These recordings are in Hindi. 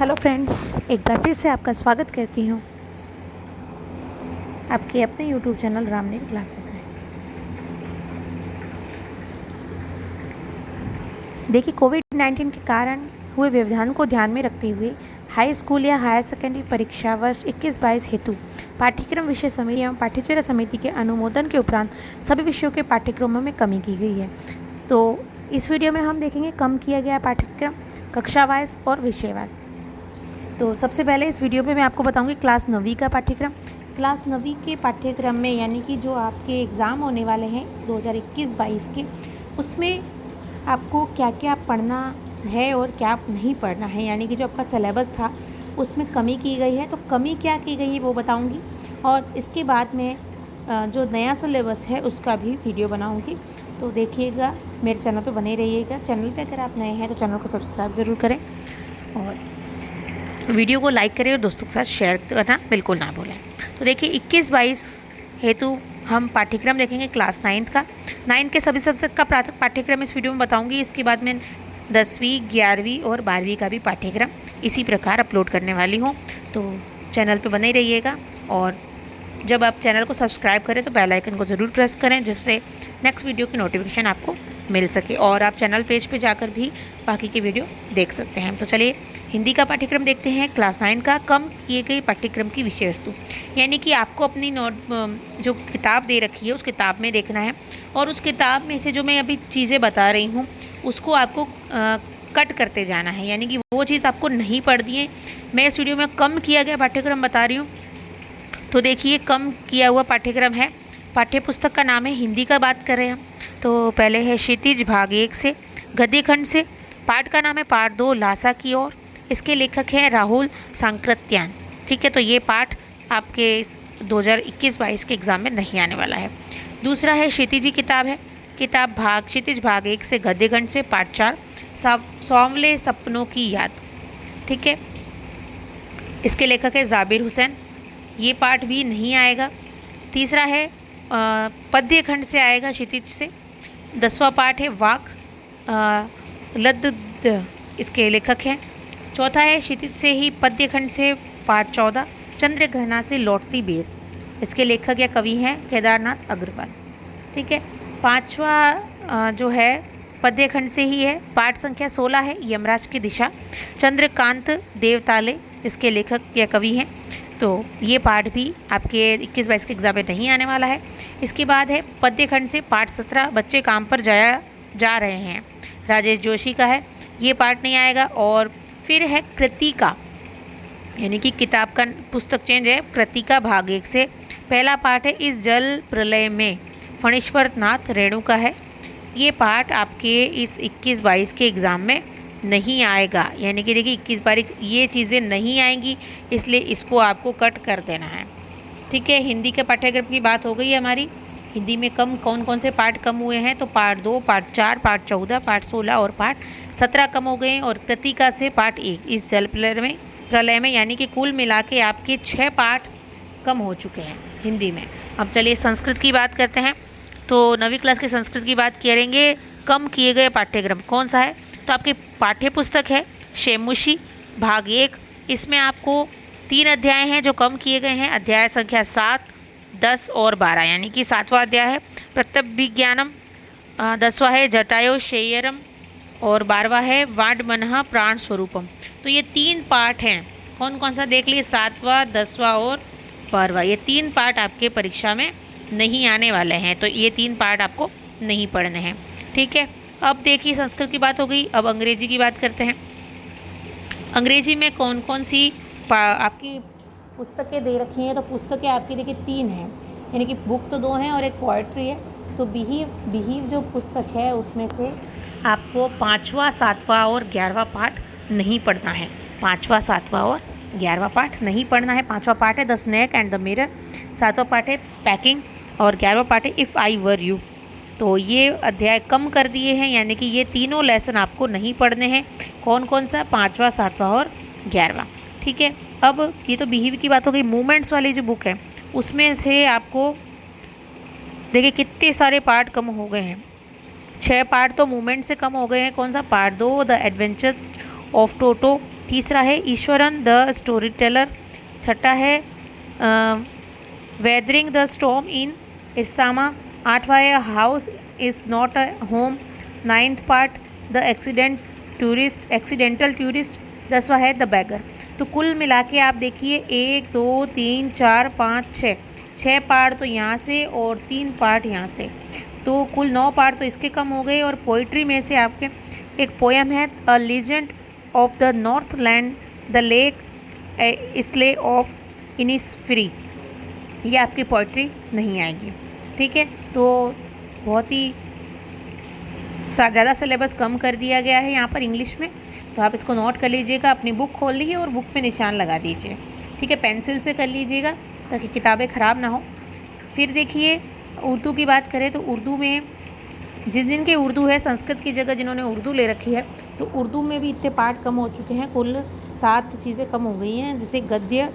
हेलो फ्रेंड्स, एक बार फिर से आपका स्वागत करती हूँ आपके अपने यूट्यूब चैनल रामनेरी क्लासेस में। देखिए, कोविड-19 के कारण हुए व्यवधान को ध्यान में रखते हुए हाई स्कूल या हायर सेकेंडरी परीक्षा वर्ष 21-22 हेतु पाठ्यक्रम विषय समिति एवं पाठ्यचर्या समिति के अनुमोदन के उपरांत सभी विषयों के पाठ्यक्रमों में कमी की गई है। तो इस वीडियो में हम देखेंगे कम किया गया पाठ्यक्रम कक्षावाइज और विषयवार। तो सबसे पहले इस वीडियो में मैं आपको बताऊंगी क्लास 9वीं का पाठ्यक्रम। क्लास 9वीं के पाठ्यक्रम में यानी कि जो आपके एग्ज़ाम होने वाले हैं 2021-22 के, उसमें आपको क्या क्या पढ़ना है और क्या नहीं पढ़ना है, यानी कि जो आपका सिलेबस था उसमें कमी की गई है। तो कमी क्या की गई है वो बताऊंगी, और इसके बाद में जो नया सिलेबस है उसका भी वीडियो बनाऊंगी। तो देखिएगा, मेरे चैनल पे बने रहिएगा। चैनल पे अगर आप नए हैं तो चैनल को सब्सक्राइब ज़रूर करें और वीडियो को लाइक करें और दोस्तों के साथ शेयर करना बिल्कुल ना भूलें। तो देखिए, 21-22 हेतु हम पाठ्यक्रम देखेंगे क्लास 9 का। 9 के सभी सब्जेक्ट का प्राथमिक पाठ्यक्रम इस वीडियो में बताऊंगी। इसके बाद में 10वीं, 11वीं और 12वीं का भी पाठ्यक्रम इसी प्रकार अपलोड करने वाली हूँ। तो चैनल पे बने रहिएगा, और जब आप चैनल को सब्सक्राइब करें तो बेल आइकन को ज़रूर प्रेस करें, जिससे नेक्स्ट वीडियो की नोटिफिकेशन आपको मिल सके, और आप चैनल पेज पे जाकर भी बाकी के वीडियो देख सकते हैं। तो चलिए हिंदी का पाठ्यक्रम देखते हैं क्लास 9 का। कम किए गए पाठ्यक्रम की विषय वस्तु, यानी कि आपको अपनी जो किताब दे रखी है उस किताब में देखना है, और उस किताब में से जो मैं अभी चीज़ें बता रही हूँ उसको आपको कट करते जाना है, यानी कि वो चीज़ आपको नहीं पढ़नी है। मैं इस वीडियो में कम किया गया पाठ्यक्रम बता रही हूँ। तो देखिए, कम किया हुआ पाठ्यक्रम है, पाठ्य पुस्तक का नाम है, हिंदी का बात कर रहे हैं हम। तो पहले है क्षितिज भाग 1 से, गद्य खंड से। पाठ का नाम है पाठ 2, लासा की ओर। इसके लेखक हैं राहुल सांकृत्यायन। ठीक है, तो ये पाठ आपके 2021-22 के एग्ज़ाम में नहीं आने वाला है। दूसरा है क्षितिजी किताब है, किताब भाग क्षितिज भाग 1 से, गद्य खंड से, पाठ 4, सांवले सपनों की याद। ठीक है, इसके लेखक है जाबिर हुसैन। ये पाठ भी नहीं आएगा। तीसरा है पद्य खंड से आएगा, क्षितिज से। 10वां पाठ है वाक लद्द, इसके लेखक हैं। चौथा है क्षितिज से ही पद्य खंड से, पाठ 14, चंद्रघना से लौटती बेर। इसके लेखक या कवि हैं केदारनाथ अग्रवाल। ठीक है, 5वां जो है पद्य खंड से ही है, पाठ संख्या 16 है, यमराज की दिशा, चंद्रकांत देवताले। इसके लेखक या कवि हैं। तो ये पाठ भी आपके 21-22 के एग्ज़ाम में नहीं आने वाला है। इसके बाद है पद्य खंड से पाठ 17, बच्चे काम पर जा रहे हैं, राजेश जोशी का है। ये पाठ नहीं आएगा। और फिर है कृतिका, यानी कि किताब का पुस्तक चेंज है, कृतिका भाग 1 से। पहला पाठ है इस जल प्रलय में, फणीश्वर नाथ रेणु का है। ये पाठ आपके इस 21-22 के एग्ज़ाम में नहीं आएगा, यानी कि देखिए 21-22 ये चीज़ें नहीं आएंगी, इसलिए इसको आपको कट कर देना है। ठीक है, हिंदी के पाठ्यक्रम की बात हो गई है हमारी। हिंदी में कौन कौन से पाठ कम हुए हैं, तो पाठ 2, पाठ 4, पाठ 14, पाठ 16 और पाठ 17 कम हो गए हैं। और कृतिका से पाठ 1 इस जल प्रलय में, यानी कि कुल मिला के आपके 6 पाठ कम हो चुके हैं हिंदी में। अब चलिए संस्कृत की बात करते हैं। तो 9वीं क्लास के संस्कृत की बात करेंगे। कम किए गए पाठ्यक्रम कौन सा है, तो आपकी पाठ्य पुस्तक है शेमुशी भाग 1। इसमें आपको 3 अध्याय हैं जो कम किए गए हैं, अध्याय संख्या 7, 10 और 12, यानी कि 7वां अध्याय है प्रत्यभिज्ञानम, 10वां है जटायो शेयरम और 12वां है वाड्मनः प्राण स्वरूपम। तो ये 3 पाठ हैं। कौन कौन सा देख लिए, 7वां, 10वां और 12वां। ये 3 पाठ आपके परीक्षा में नहीं आने वाले हैं, तो ये 3 पाठ आपको नहीं पढ़ने हैं। ठीक है, अब देखिए संस्कृत की बात हो गई, अब अंग्रेजी की बात करते हैं। अंग्रेजी में कौन कौन सी आपकी पुस्तकें दे रखी हैं, तो पुस्तकें आपकी देखिए 3 हैं, यानी कि बुक तो 2 हैं और एक पोएट्री है। तो बिहीव जो पुस्तक है उसमें से आपको 5वां, 7वां और 11वां पाठ नहीं पढ़ना है। 5वां, 7वां और 11वां पाठ नहीं पढ़ना है। 5वां पाठ है the snake and the mirror, 7वां पाठ है पैकिंग और 11वां पाठ है इफ़ आई वर यू। तो ये अध्याय कम कर दिए हैं, यानी कि ये तीनों लेसन आपको नहीं पढ़ने हैं। कौन कौन सा, 5वां, 7वां और 11वां। ठीक है, अब ये तो बिहेव की बात हो गई। मूवमेंट्स वाली जो बुक है उसमें से आपको देखिए कितने सारे पार्ट कम हो गए हैं। 6 पार्ट तो मूवमेंट से कम हो गए हैं। कौन सा, part 2 the adventures of Toto. तीसरा है ईश्वरन द स्टोरी टेलर। छठा है weathering the storm in Ersama. आठवां है house is not a home. Ninth part the accidental tourist. 10वां है द बैगर। तो कुल मिला के आप देखिए 1 2 3 4 5 6 पार्ट तो यहाँ से और 3 पार्ट यहाँ से, तो कुल 9 पार्ट तो इसके कम हो गए। और पोइट्री में से आपके एक पोएम है a legend of the northland the lake isle of Innisfree, ये आपकी पोइट्री नहीं आएगी। ठीक है, तो बहुत ही ज़्यादा सिलेबस कम कर दिया गया है यहाँ पर इंग्लिश में, तो आप इसको नोट कर लीजिएगा। अपनी बुक खोल लीजिए और बुक पे निशान लगा दीजिए। ठीक है, पेंसिल से कर लीजिएगा ताकि किताबें ख़राब ना हो। फिर देखिए उर्दू की बात करें तो उर्दू में जिस दिन के उर्दू है, संस्कृत की जगह जिन्होंने उर्दू ले रखी है, तो उर्दू में भी इतने पार्ट कम हो चुके हैं, कुल 7 चीज़ें कम हो गई हैं। जैसे गद्य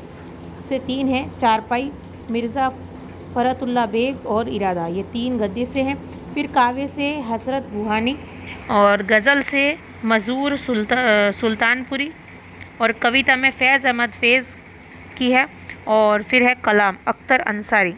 से 3 हैं, चारपाई, मिर्ज़ा फ़रतुल्ला बेग और इरादा, ये 3 गद्य से हैं। फिर काव्य से हसरत बुहानी और गज़ल से मज़ूर सुल्तानपुरी और कविता में फैज़ अहमद फैज़ की है। और फिर है कलाम अख्तर अंसारी।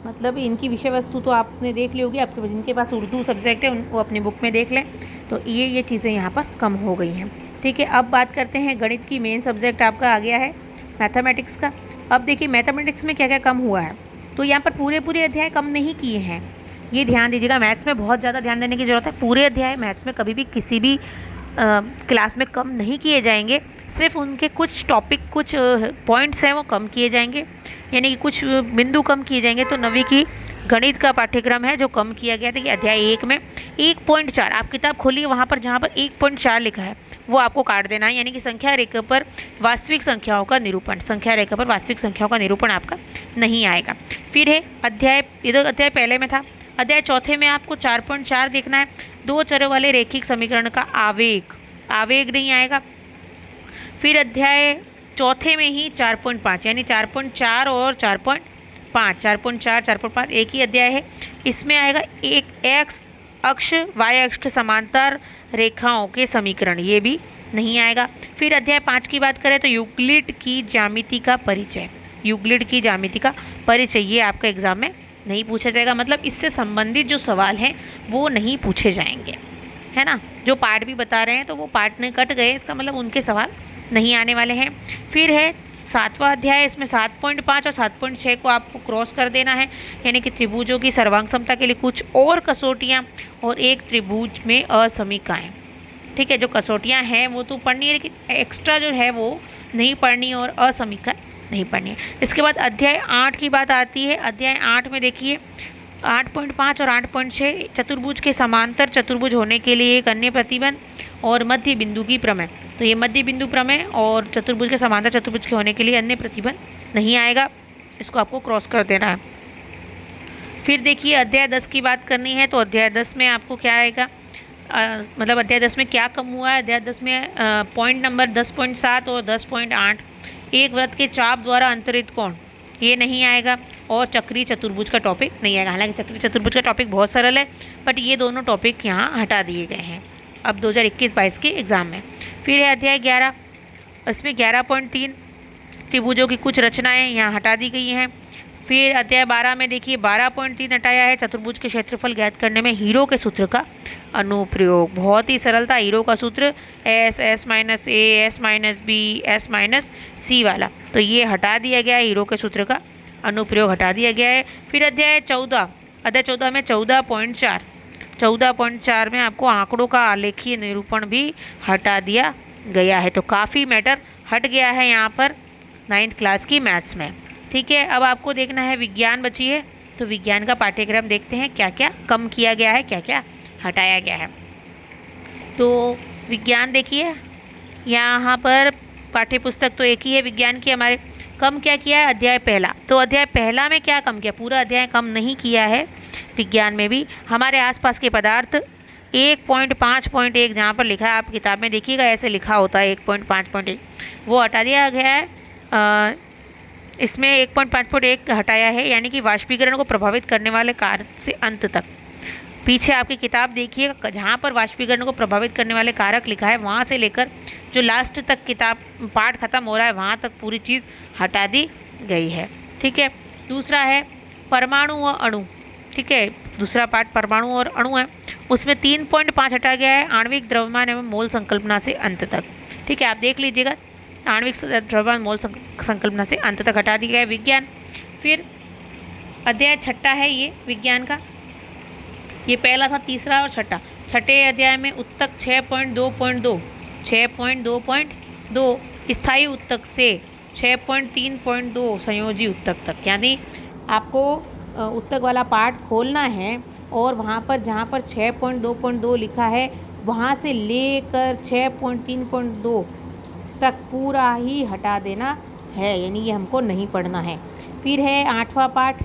मतलब इनकी विषय वस्तु तो आपने देख ली होगी, आपके जिनके पास उर्दू सब्जेक्ट है वो अपनी बुक में देख लें। तो ये चीज़ें यहाँ पर कम हो गई हैं। ठीक है, अब बात करते हैं गणित की। मेन सब्जेक्ट आपका आ गया है मैथमेटिक्स का। अब देखिए मैथमेटिक्स में क्या क्या कम हुआ है। तो यहाँ पर पूरे अध्याय कम नहीं किए हैं, ये ध्यान दीजिएगा। मैथ्स में बहुत ज़्यादा ध्यान देने की ज़रूरत है। पूरे अध्याय मैथ्स में कभी भी किसी भी क्लास में कम नहीं किए जाएंगे, सिर्फ उनके कुछ टॉपिक, कुछ पॉइंट्स हैं वो कम किए जाएंगे, यानी कि कुछ बिंदु कम किए जाएंगे। तो 9वीं की गणित का पाठ्यक्रम है जो कम किया गया था कि अध्याय 1 में 1.4, आप किताब खोलिए वहाँ पर जहाँ पर 1.4 लिखा है वो आपको काट देना है, यानी कि संख्या रेखा पर वास्तविक संख्याओं का निरूपण, संख्या रेखा पर वास्तविक संख्याओं का निरूपण आपका नहीं आएगा। फिर है अध्याय, इधर अध्याय पहले में था। अध्याय चौथे में आपको 4.4 देखना है, 2 चरों वाले रैखिक समीकरण का आवेग नहीं आएगा। फिर अध्याय चौथे में ही 4.5 यानी 4.4 और 4.5, 4.4 4.5 एक ही अध्याय है। इसमें आएगा एक एक्स अक्ष वाई अक्ष के समांतर रेखाओं के समीकरण, ये भी नहीं आएगा। फिर अध्याय 5 की बात करें तो यूक्लिड की ज्यामिति का परिचय, यूक्लिड की ज्यामिति का परिचय, ये आपका एग्जाम में नहीं पूछा जाएगा। मतलब इससे संबंधित जो सवाल हैं वो नहीं पूछे जाएंगे, है ना। जो पार्ट भी बता रहे हैं तो वो पार्ट नहीं कट गए, इसका मतलब उनके सवाल नहीं आने वाले हैं। फिर है 7वां अध्याय, इसमें 7.5 और 7.6 को आपको क्रॉस कर देना है, यानी कि त्रिभुजों की सर्वांग समता के लिए कुछ और कसौटियाँ और एक त्रिभुज में असमीकाएँ। ठीक है, जो कसौटियाँ हैं वो तो पढ़नी है, लेकिन एक्स्ट्रा जो है वो नहीं पढ़नी और असमीका नहीं पढ़नी है। इसके बाद अध्याय 8 की बात आती है। अध्याय 8 में देखिए 8.5 और 8.6 चतुर्भुज के समांतर चतुर्भुज होने के लिए एक अन्य प्रतिबंध और मध्य बिंदु की प्रमेय। तो ये मध्य बिंदु प्रमेय और चतुर्भुज के समांतर चतुर्भुज के होने के लिए अन्य प्रतिबंध नहीं आएगा, इसको आपको क्रॉस कर देना है। फिर देखिए अध्याय 10 की बात करनी है, तो अध्याय 10 में आपको क्या आएगा, मतलब अध्याय 10 में क्या कम हुआ है। अध्याय 10 में पॉइंट नंबर 10.7 और 10.8, एक वृत्त के चाप द्वारा अंतरित कोण, ये नहीं आएगा। और चक्रीय चतुर्भुज का टॉपिक नहीं आएगा। हालांकि चक्रीय चतुर्भुज का टॉपिक बहुत सरल है, बट ये दोनों टॉपिक यहाँ हटा दिए गए हैं अब 2021-22 के एग्ज़ाम में। फिर है अध्याय 11, इसमें 11.3 त्रिभुजों की कुछ रचनाएं यहाँ हटा दी गई हैं। फिर अध्याय 12 में देखिए 12.3 हटाया है, चतुर्भुज के क्षेत्रफल ज्ञात करने में हीरो के सूत्र का अनुप्रयोग। बहुत ही सरल था, हीरो का सूत्र S, S minus A, S minus B, S minus C वाला, तो ये हटा दिया गया है, हीरो के सूत्र का अनुप्रयोग हटा दिया गया है। फिर अध्याय 14 में 14.4 में आपको आंकड़ों का आलेखीय निरूपण भी हटा दिया गया है। तो काफ़ी मैटर हट गया है यहाँ पर 9th क्लास की मैथ्स में। ठीक है, अब आपको देखना है विज्ञान बची है, तो विज्ञान का पाठ्यक्रम देखते हैं क्या क्या कम किया गया है, क्या क्या हटाया गया है। तो विज्ञान देखिए यहाँ पर पाठ्यपुस्तक तो एक ही है विज्ञान की हमारे। कम क्या किया है, अध्याय पहला। तो अध्याय पहला में क्या कम किया, पूरा अध्याय कम नहीं किया है विज्ञान में भी। हमारे आसपास के पदार्थ 1.5.1 जहाँ पर लिखा है, आप किताब में देखिएगा ऐसे लिखा होता है 1.5.1, वो हटा दिया गया है। इसमें 1.5.1 हटाया है, यानी कि वाष्पीकरण को प्रभावित करने वाले कार्य से अंत तक। पीछे आपकी किताब देखिए, जहाँ पर वाष्पीकरण को प्रभावित करने वाले कारक लिखा है वहाँ से लेकर जो लास्ट तक किताब पाठ खत्म हो रहा है वहाँ तक पूरी चीज़ हटा दी गई है। ठीक है। दूसरा है परमाणु व अणु। ठीक है, दूसरा पाठ परमाणु और अणु है, उसमें 3.5 हटा गया है, आणविक द्रव्यमान एवं मोल संकल्पना से अंत तक। ठीक है, आप देख लीजिएगा, आणविक द्रव्यमान मोल संकल्पना से अंत तक हटा दिया गया है। विज्ञान, फिर अध्याय छठा है ये विज्ञान का, ये पहला था, तीसरा और छठा। छठे अध्याय में उत्तक 6.2 स्थायी उत्तक से 6.3.2 संयोजी उत्तक तक, यानी आपको उत्तक वाला पार्ट खोलना है और वहाँ पर जहाँ पर 6.2.2 लिखा है वहाँ से लेकर 6.3.2 तक पूरा ही हटा देना है, यानी ये हमको नहीं पढ़ना है। फिर है 8वां पाठ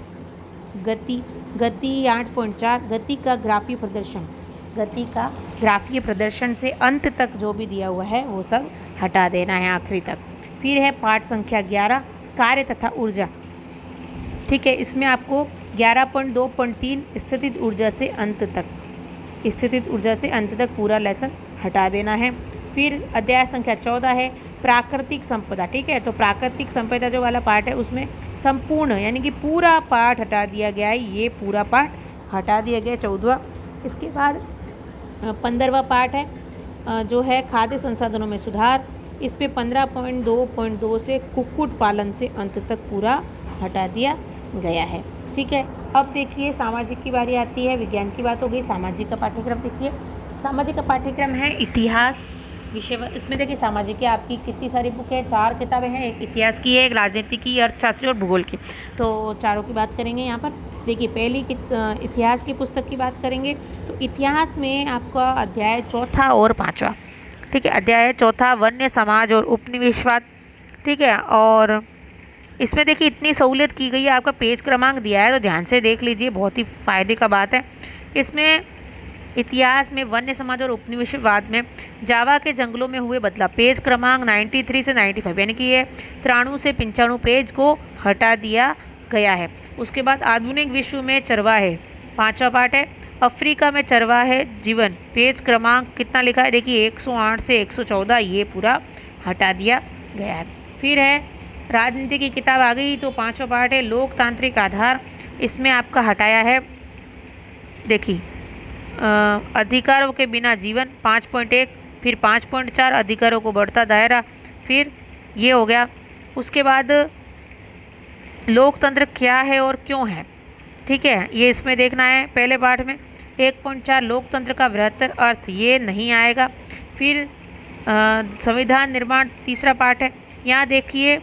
गति। गति 8.4 गति का ग्राफीय प्रदर्शन। गति का ग्राफीय प्रदर्शन से अंत तक जो भी दिया हुआ है वो सब हटा देना है आखिरी तक। फिर है पाठ संख्या 11 कार्य तथा ऊर्जा। ठीक है, इसमें आपको 11.2.3 स्थितिज ऊर्जा से अंत तक, स्थितिज ऊर्जा से अंत तक पूरा लेसन हटा देना है। फिर अध्याय संख्या 14 है प्राकृतिक संपदा। ठीक है, तो प्राकृतिक संपदा जो वाला पार्ट है उसमें संपूर्ण यानी कि पूरा पाठ हटा दिया गया है, ये पूरा पाठ हटा दिया गया 14वां। इसके बाद 15वां पाठ है जो है खाद्य संसाधनों में सुधार। इसमें 15.2.2 से कुक्कुट पालन से अंत तक पूरा हटा दिया गया है। ठीक है, अब देखिए सामाजिक की बारी आती है। विज्ञान की बात हो गई, सामाजिक का पाठ्यक्रम देखिए। सामाजिक का पाठ्यक्रम है इतिहास विषय। इसमें देखिए सामाजिक की आपकी कितनी सारी बुक है, 4 किताबें हैं, एक इतिहास की है, एक राजनीति की, अर्थशास्त्री और भूगोल की। तो चारों की बात करेंगे यहाँ पर। देखिए पहली इतिहास की पुस्तक की बात करेंगे तो इतिहास में आपका अध्याय 4 और 5वां। ठीक है, अध्याय 4 वन्य समाज और उपनिवेशवाद। ठीक है, और इसमें देखिए इतनी सहूलियत की गई है, आपका पेज क्रमांक दिया है तो ध्यान से देख लीजिए, बहुत ही फ़ायदे का बात है। इसमें इतिहास में वन्य समाज और उपनिवेशवाद में जावा के जंगलों में हुए बदलाव, पेज क्रमांक 93 से 95, यानी कि ये 93 से 95 पेज को हटा दिया गया है। उसके बाद आधुनिक विश्व में चरवाहे, 5वां पार्ट है अफ्रीका में चरवाहे जीवन, पेज क्रमांक कितना लिखा है देखिए 108 से 114, ये पूरा हटा दिया गया है। फिर है राजनीति की किताब आ गई, तो 5वां पार्ट है लोकतांत्रिक आधार। इसमें आपका हटाया है देखिए अधिकारों के बिना जीवन 5.1, फिर 5.4 अधिकारों को बढ़ता दायरा, फिर ये हो गया। उसके बाद लोकतंत्र क्या है और क्यों है। ठीक है, ये इसमें देखना है। पहले पाठ में 1.4 लोकतंत्र का बृहत्तर अर्थ, ये नहीं आएगा। फिर संविधान निर्माण 3रा पाठ है, यहाँ देखिए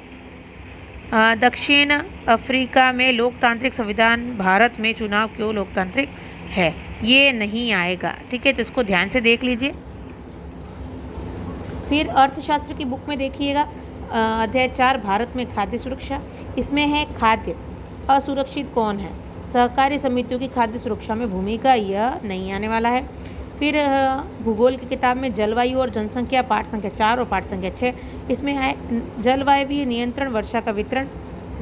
दक्षिण अफ्रीका में लोकतांत्रिक संविधान, भारत में चुनाव क्यों लोकतांत्रिक है, ये नहीं आएगा। ठीक है, तो इसको ध्यान से देख लीजिए। फिर अर्थशास्त्र की बुक में देखिएगा अध्याय 4 भारत में खाद्य सुरक्षा। इसमें है खाद्य असुरक्षित कौन है, सहकारी समितियों की खाद्य सुरक्षा में भूमिका, यह नहीं आने वाला है। फिर भूगोल की किताब में जलवायु और जनसंख्या, पाठ संख्या 4 और पाठ संख्या 6। इसमें है जलवायु नियंत्रण, वर्षा का वितरण,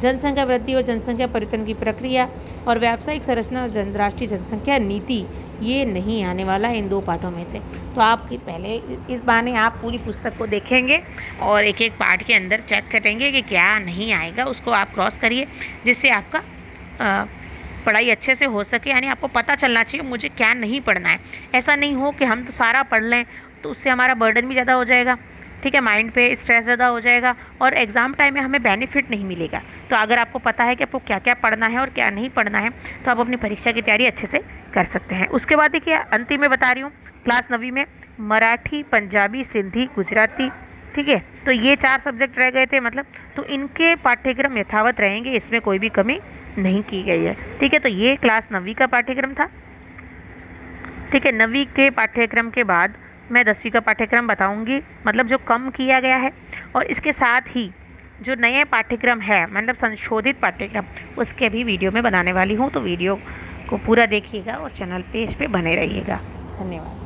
जनसंख्या वृद्धि और जनसंख्या परिवर्तन की प्रक्रिया और व्यावसायिक संरचना, राष्ट्रीय जनसंख्या नीति, ये नहीं आने वाला है इन 2 पाठों में से। तो आप पहले इस बहाने आप पूरी पुस्तक को देखेंगे और एक एक पाठ के अंदर चेक करेंगे कि क्या नहीं आएगा, उसको आप क्रॉस करिए, जिससे आपका पढ़ाई अच्छे से हो सके। यानी आपको पता चलना चाहिए मुझे क्या नहीं पढ़ना है। ऐसा नहीं हो कि हम तो सारा पढ़ लें, तो उससे हमारा बर्डन भी ज़्यादा हो जाएगा। ठीक है, माइंड पे स्ट्रेस ज़्यादा हो जाएगा और एग्ज़ाम टाइम में हमें बेनिफिट नहीं मिलेगा। तो अगर आपको पता है कि आपको क्या क्या पढ़ना है और क्या नहीं पढ़ना है, तो आप अपनी परीक्षा की तैयारी अच्छे से कर सकते हैं। उसके बाद देखिए अंतिम में बता रही हूँ, क्लास 9वीं में मराठी, पंजाबी, सिंधी, गुजराती। ठीक है, तो ये 4 सब्जेक्ट रह गए थे मतलब, तो इनके पाठ्यक्रम यथावत रहेंगे, इसमें कोई भी कमी नहीं की गई है। ठीक है, तो ये क्लास 9वीं का पाठ्यक्रम था। ठीक है, 9वीं के पाठ्यक्रम के बाद मैं 10वीं का पाठ्यक्रम बताऊंगी, मतलब जो कम किया गया है, और इसके साथ ही जो नए पाठ्यक्रम है मतलब संशोधित पाठ्यक्रम, उसके भी वीडियो में बनाने वाली हूँ। तो वीडियो को पूरा देखिएगा और चैनल पे इस पे बने रहिएगा। धन्यवाद।